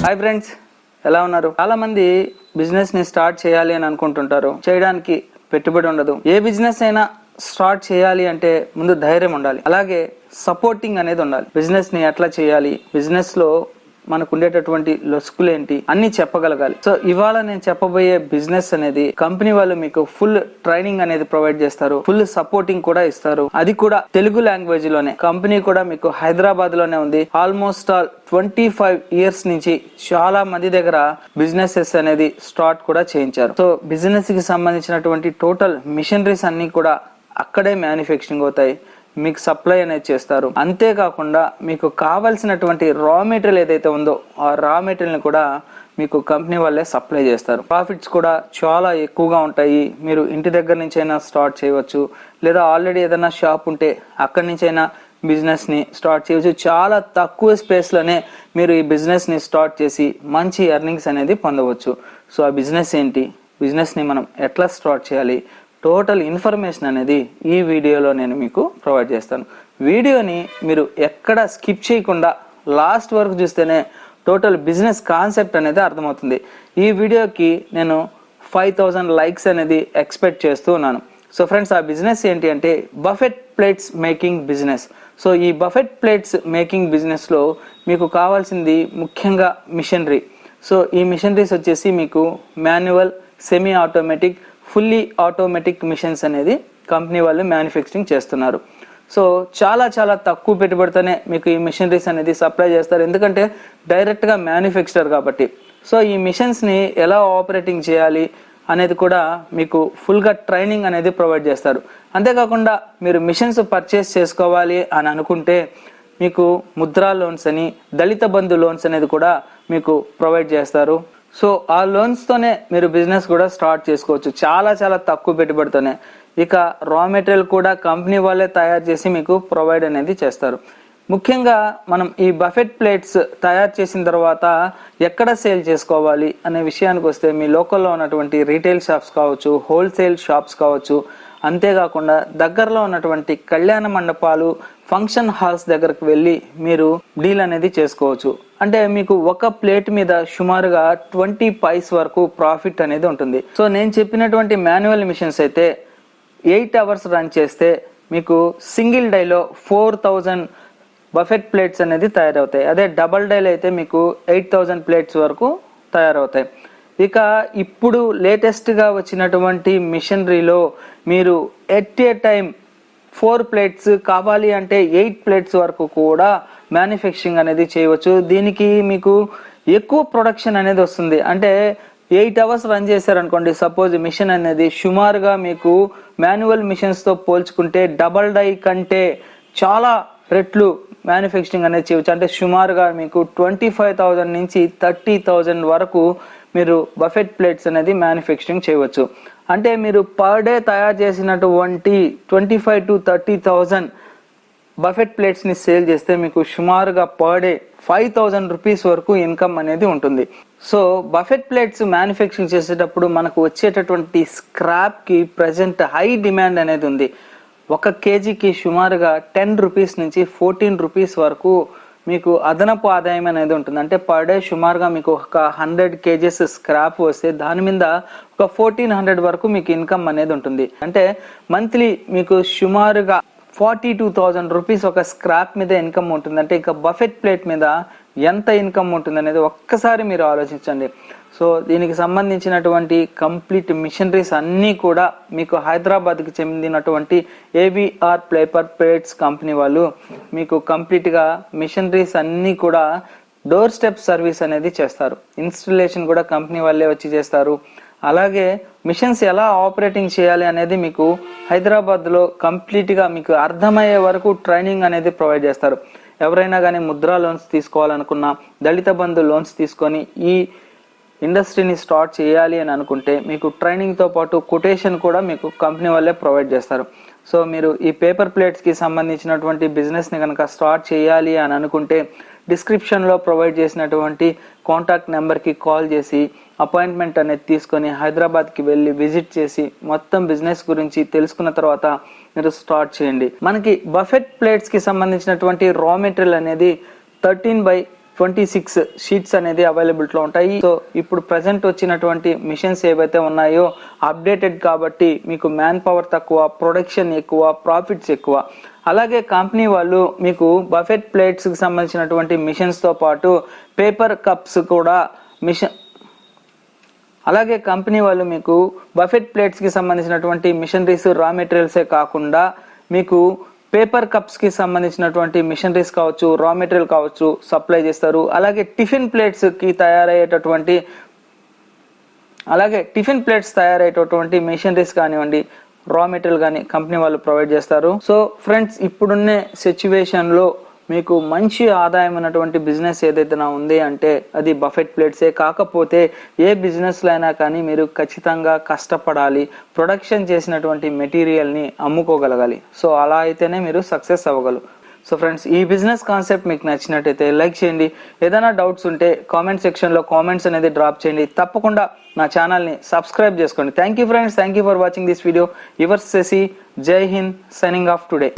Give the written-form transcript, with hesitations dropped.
Hi friends, ఎలా ఉన్నారు? చాలా మంది బిజినెస్ ని స్టార్ట్ చేయాలి అని అనుకుంటుంటారు. చేయడానికి పెట్టుబడి ఉండదు. ఏ బిజినెస్ అయినా స్టార్ట్ చేయాలి అంటే ముందు ధైర్యం ఉండాలి, అలాగే సపోర్టింగ్ అనేది ఉండాలి. బిజినెస్ ని ఎట్లా చేయాలి, బిజినెస్ లో మనకు ఉండేటటువంటి లొసుకులు ఏంటి అన్ని చెప్పగలగాలి. సో ఇవాళ నేను చెప్పబోయే బిజినెస్ అనేది కంపెనీ వాళ్ళు మీకు ఫుల్ ట్రైనింగ్ అనేది ప్రొవైడ్ చేస్తారు, ఫుల్ సపోర్టింగ్ కూడా ఇస్తారు. అది కూడా తెలుగు లాంగ్వేజ్ లోనే. కంపెనీ కూడా మీకు హైదరాబాద్ లోనే ఉంది. ఆల్మోస్ట్ 25 ఇయర్స్ నుంచి చాలా మంది దగ్గర బిజినెసెస్ అనేది స్టార్ట్ కూడా చేయించారు. సో బిజినెస్ కి సంబంధించినటువంటి టోటల్ మిషనరీస్ అన్ని కూడా అక్కడే మ్యానుఫ్యాక్చరింగ్ అవుతాయి, మీకు సప్లై అనేది చేస్తారు. అంతేకాకుండా మీకు కావాల్సినటువంటి రా మెటీరియల్ ఏదైతే ఉందో ఆ రా మెటీరియల్ ని కూడా మీకు కంపెనీ వాళ్ళే సప్లై చేస్తారు. ప్రాఫిట్స్ కూడా చాలా ఎక్కువగా ఉంటాయి. మీరు ఇంటి దగ్గర నుంచి అయినా స్టార్ట్ చేయవచ్చు, లేదా ఆల్రెడీ ఏదైనా షాప్ ఉంటే అక్కడి నుంచి అయినా బిజినెస్ ని స్టార్ట్ చేయవచ్చు. చాలా తక్కువ స్పేస్ లోనే మీరు ఈ బిజినెస్ ని స్టార్ట్ చేసి మంచి ఎర్నింగ్స్ అనేది పొందవచ్చు. సో ఆ బిజినెస్ ఏంటి, బిజినెస్ ని మనం ఎట్లా స్టార్ట్ చేయాలి, టోటల్ ఇన్ఫర్మేషన్ అనేది ఈ వీడియోలో నేను మీకు ప్రొవైడ్ చేస్తాను. వీడియోని మీరు ఎక్కడ స్కిప్ చేయకుండా లాస్ట్ వరకు చూస్తేనే టోటల్ బిజినెస్ కాన్సెప్ట్ అనేది అర్థమవుతుంది. ఈ వీడియోకి నేను 5000 లైక్స్ అనేది ఎక్స్పెక్ట్ చేస్తూ ఉన్నాను. సో ఫ్రెండ్స్, ఆ బిజినెస్ ఏంటి అంటే buffet plates making business. So ఈ బఫెట్ ప్లేట్స్ మేకింగ్ బిజినెస్లో మీకు కావాల్సింది ముఖ్యంగా మిషనరీ. సో ఈ మిషనరీస్ వచ్చేసి మీకు manual, semi automatic, fully automatic machines అనేది కంపెనీ వాళ్ళు మ్యానుఫ్యాక్చరింగ్ చేస్తున్నారు. సో చాలా చాలా తక్కువ పెట్టుబడితోనే మీకు ఈ మిషనరీస్ అనేది సప్లై చేస్తారు, ఎందుకంటే డైరెక్ట్గా మ్యానుఫ్యాక్చరర్ కాబట్టి. సో ఈ మిషన్స్ని ఎలా ఆపరేటింగ్ చేయాలి అనేది కూడా మీకు ఫుల్గా ట్రైనింగ్ అనేది ప్రొవైడ్ చేస్తారు. అంతేకాకుండా మీరు మిషన్స్ పర్చేస్ చేసుకోవాలి అని అనుకుంటే మీకు ముద్రా లోన్స్ అని, దళిత బంధు లోన్స్ అనేది కూడా మీకు ప్రొవైడ్ చేస్తారు. సో ఆ లోన్స్తోనే మీరు బిజినెస్ కూడా స్టార్ట్ చేసుకోవచ్చు, చాలా చాలా తక్కువ పెట్టుబడితోనే. ఇక రా మెటీరియల్ కూడా కంపెనీ వాళ్ళే తయారు చేసి మీకు ప్రొవైడ్ అనేది చేస్తారు. ముఖ్యంగా మనం ఈ బఫెట్ ప్లేట్స్ తయారు చేసిన తర్వాత ఎక్కడ సేల్ చేసుకోవాలి అనే విషయానికి వస్తే మీ లోకల్లో ఉన్నటువంటి రీటైల్ షాప్స్ కావచ్చు, హోల్సేల్ షాప్స్ కావచ్చు, అంతేకాకుండా దగ్గరలో ఉన్నటువంటి కళ్యాణ మండపాలు, ఫంక్షన్ హాల్స్ దగ్గరకు వెళ్ళి మీరు డీల్ అనేది చేసుకోవచ్చు. అంటే మీకు ఒక ప్లేట్ మీద సుమారుగా 20 పైస్ వరకు ప్రాఫిట్ అనేది ఉంటుంది. సో నేను చెప్పినటువంటి మాన్యువల్ మిషన్స్ అయితే 8 అవర్స్ రన్ చేస్తే మీకు సింగిల్ డైలో 4000 బఫెట్ ప్లేట్స్ అనేది తయారవుతాయి. అదే డబల్ డైలో అయితే మీకు 8000 ప్లేట్స్ వరకు తయారవుతాయి. ఇక ఇప్పుడు లేటెస్ట్గా వచ్చినటువంటి మిషనరీలో మీరు ఎట్ ఏ టైం 4 ప్లేట్స్ కావాలి అంటే 8 ప్లేట్స్ వరకు కూడా మ్యానుఫ్యాక్చరింగ్ అనేది చేయవచ్చు. దీనికి మీకు ఎక్కువ ప్రొడక్షన్ అనేది వస్తుంది. అంటే 8 అవర్స్ రన్ చేశారనుకోండి, సపోజ్ మిషన్ అనేది సుమారుగా మీకు మాన్యువల్ మిషన్స్తో పోల్చుకుంటే డబల్ డై కంటే చాలా రెట్లు మ్యానుఫ్యాక్చరింగ్ అనేది చేయవచ్చు. అంటే సుమారుగా మీకు 25,000 నుంచి 30,000 వరకు మీరు బఫెట్ ప్లేట్స్ అనేది మ్యానుఫ్యాక్చరింగ్ చేయవచ్చు. అంటే మీరు పర్ డే తయారు చేసినటువంటి 25,000 to 30,000 బఫెట్ ప్లేట్స్ని సేల్ చేస్తే మీకు సుమారుగా పర్ డే 5,000 రూపీస్ వరకు ఇన్కమ్ అనేది ఉంటుంది. సో బఫెట్ ప్లేట్స్ మ్యానుఫ్యాక్చరింగ్ చేసేటప్పుడు మనకు వచ్చేటటువంటి స్క్రాప్కి ప్రజెంట్ హై డిమాండ్ అనేది ఉంది. 1 కేజీకి సుమారుగా 10 రూపీస్ నుంచి 14 రూపీస్ వరకు మీకు అదనపు ఆదాయం అనేది ఉంటుంది. అంటే పర్ డే సుమారుగా మీకు ఒక 100 కేజెస్ స్క్రాప్ వస్తే దాని మీద ఒక 1400 వరకు మీకు ఇన్కమ్ అనేది ఉంటుంది. అంటే మంత్లీ మీకు సుమారుగా 42,000 రూపీస్ ఒక స్క్రాప్ మీద ఇన్కమ్ ఉంటుంది. అంటే ఇక బఫెట్ ప్లేట్ మీద ఎంత ఇన్కమ్ ఉంటుంది అనేది ఒక్కసారి మీరు ఆలోచించండి. సో దీనికి సంబంధించినటువంటి కంప్లీట్ మిషనరీస్ అన్నీ కూడా మీకు హైదరాబాద్కి చెందినటువంటి ఏవిఆర్ పేపర్ ప్లేట్స్ కంపెనీ వాళ్ళు మీకు కంప్లీట్గా మిషనరీస్ అన్నీ కూడా డోర్ స్టెప్ సర్వీస్ అనేది చేస్తారు. ఇన్స్టలేషన్ కూడా కంపెనీ వాళ్ళే వచ్చి చేస్తారు. అలాగే మిషన్స్ ఎలా ఆపరేటింగ్ చేయాలి అనేది మీకు హైదరాబాద్లో కంప్లీట్గా మీకు అర్థమయ్యే వరకు ట్రైనింగ్ అనేది ప్రొవైడ్ చేస్తారు. ఎవరైనా కానీ ముద్రా లోన్స్ తీసుకోవాలనుకున్నా, దళిత బంధు లోన్స్ తీసుకొని ఈ ఇండస్ట్రీని స్టార్ట్ చేయాలి అని అనుకుంటే మీకు ట్రైనింగ్తో పాటు కొటేషన్ కూడా మీకు కంపెనీ వాళ్ళే ప్రొవైడ్ చేస్తారు. సో మీరు ఈ పేపర్ ప్లేట్స్కి సంబంధించినటువంటి బిజినెస్ని కనుక స్టార్ట్ చేయాలి అని అనుకుంటే డిస్క్రిప్షన్లో ప్రొవైడ్ చేసినటువంటి కాంటాక్ట్ నెంబర్కి కాల్ చేసి అపాయింట్మెంట్ అనేది తీసుకొని హైదరాబాద్కి వెళ్ళి విజిట్ చేసి మొత్తం బిజినెస్ గురించి తెలుసుకున్న తర్వాత మీరు స్టార్ట్ చేయండి. మనకి బఫెట్ ప్లేట్స్కి సంబంధించినటువంటి రా మెటీరియల్ అనేది 13 by 26 షీట్స్ అనేది అవైలబిలిటీలో ఉంటాయి. సో ఇప్పుడు ప్రజెంట్ వచ్చినటువంటి మిషన్స్ ఏవైతే ఉన్నాయో అప్డేటెడ్ కాబట్టి మీకు మ్యాన్ పవర్ తక్కువ, ప్రొడక్షన్ ఎక్కువ, ప్రాఫిట్స్ ఎక్కువ. అలాగే కంపెనీ వాళ్ళు మీకు బఫెట్ ప్లేట్స్కి సంబంధించినటువంటి మిషన్స్తో పాటు పేపర్ కప్స్ కూడా అలాగే కంపెనీ వాళ్ళు మీకు బఫెట్ ప్లేట్స్కి సంబంధించినటువంటి మిషనరీస్, రా మెటీరియల్సే కాకుండా మీకు పేపర్ కప్స్కి సంబంధించినటువంటి మిషనరీస్ కావచ్చు, రా మెటీరియల్ కావచ్చు సప్లై చేస్తారు. అలాగే టిఫిన్ ప్లేట్స్కి తయారయ్యేటటువంటి మిషనరీస్ కానివ్వండి, రా మెటీరియల్ కానీ కంపెనీ వాళ్ళు ప్రొవైడ్ చేస్తారు. సో ఫ్రెండ్స్, ఇప్పుడున్న సిచ్యువేషన్లో మీకు మంచి ఆదాయం ఉన్నటువంటి బిజినెస్ ఏదైతే ఉంది అంటే అది బఫెట్ ప్లేట్సే. కాకపోతే ఏ బిజినెస్లో అయినా కానీ మీరు ఖచ్చితంగా కష్టపడాలి, ప్రొడక్షన్ చేసినటువంటి మెటీరియల్ని అమ్ముకోగలగాలి. సో అలా అయితేనే మీరు సక్సెస్ అవ్వగలరు. సో ఫ్రెండ్స్, ఈ బిజినెస్ కాన్సెప్ట్ మీకు నచ్చినట్టయితే లైక్ చేయండి. ఏదైనా డౌట్స్ ఉంటే కామెంట్ సెక్షన్లో కామెంట్స్ అనేది డ్రాప్ చేయండి. తప్పకుండా నా ఛానల్ని సబ్స్క్రైబ్ చేసుకోండి. Thank you friends, thank you for watching this video. Yours Shashi, Jai Hind, signing off today.